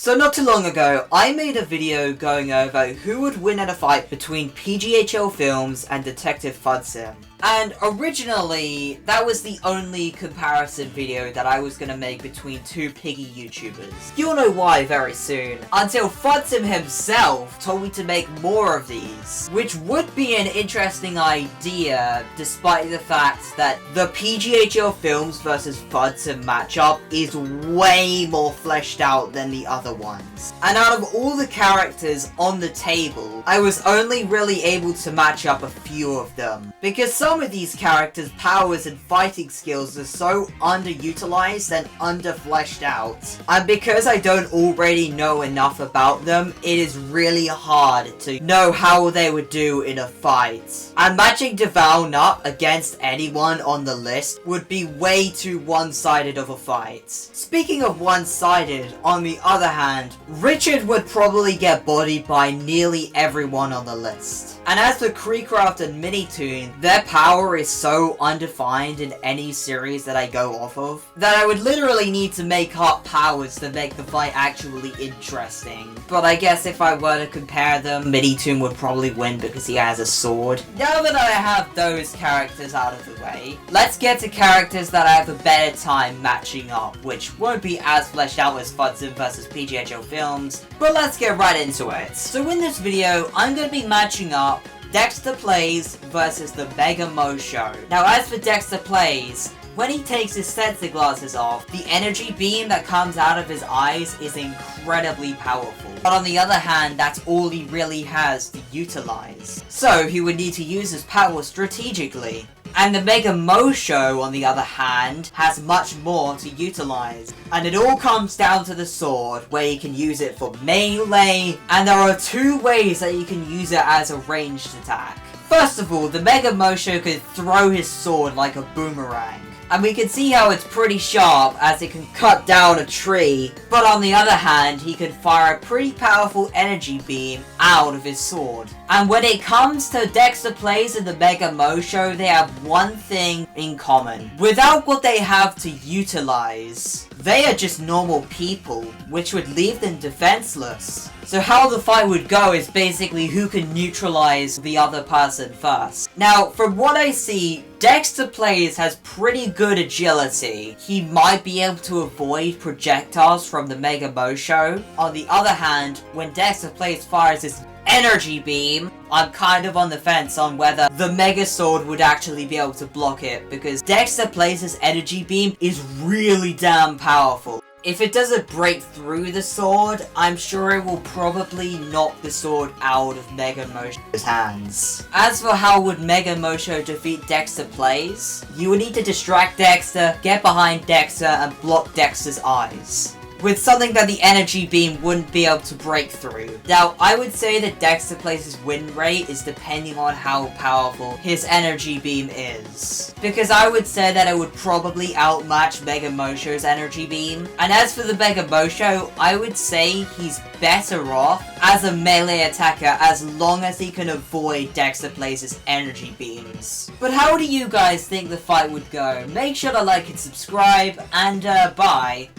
So not too long ago, I made a video going over who would win at a fight between PGHL Films and Detective Fudsim. And originally, that was the only comparison video that I was gonna make between two Piggy YouTubers. You'll know why very soon, until Fudsim himself told me to make more of these, which would be an interesting idea, despite the fact that the PGHL Films versus Fudsim matchup is way more fleshed out than the other ones. And out of all the characters on the table, I was only really able to match up a few of them, because some of these characters' powers and fighting skills are so underutilized and underfleshed out. And because I don't already know enough about them, it is really hard to know how they would do in a fight. And matching Devalnut against anyone on the list would be way too one-sided of a fight. Speaking of one-sided, on the other hand, Richard would probably get bodied by nearly everyone on the list. And as for Creecraft and Minitoon, their power is so undefined in any series that I go off of, that I would literally need to make up powers to make the fight actually interesting. But I guess if I were to compare them, Minitoon would probably win because he has a sword. Now that I have those characters out of the way, let's get to characters that I have a better time matching up, which won't be as fleshed out as Fudsim versus PGHL Films, but let's get right into it. So in this video, I'm going to be matching up Dexter Playz versus the Mega Mo Show. Now as for Dexter Playz, when he takes his sensor glasses off, the energy beam that comes out of his eyes is incredibly powerful. But on the other hand, that's all he really has to utilize. So he would need to use his power strategically. And the Mega Mo Show, on the other hand, has much more to utilize. And it all comes down to the sword, where you can use it for melee, and there are two ways that you can use it as a ranged attack. First of all, the Mega Mo Show can throw his sword like a boomerang. And we can see how it's pretty sharp as it can cut down a tree, but on the other hand, he can fire a pretty powerful energy beam out of his sword. And when it comes to Dexter Playz and the Mega Mo Show, they have one thing in common. Without what they have to utilize, they are just normal people, which would leave them defenseless. So how the fight would go is basically who can neutralize the other person first. Now, from what I see, Dexter Playz has pretty good agility. He might be able to avoid projectiles from the Mega Mo Show. On the other hand, when Dexter Playz fires his energy beam, I'm kind of on the fence on whether the Mega Sword would actually be able to block it, because Dexter Playz's energy beam is really damn powerful. If it doesn't break through the sword, I'm sure it will probably knock the sword out of Mega Mo Show's hands. As for how would Mega Mo Show defeat Dexter Playz, you would need to distract Dexter, get behind Dexter, and block Dexter's eyes, with something that the energy beam wouldn't be able to break through. Now, I would say that Dexter Playz's win rate is depending on how powerful his energy beam is, because I would say that it would probably outmatch Mega Mo Show's energy beam. And as for the Mega Mo Show, I would say he's better off as a melee attacker as long as he can avoid Dexter Playz's energy beams. But how do you guys think the fight would go? Make sure to like and subscribe, and bye.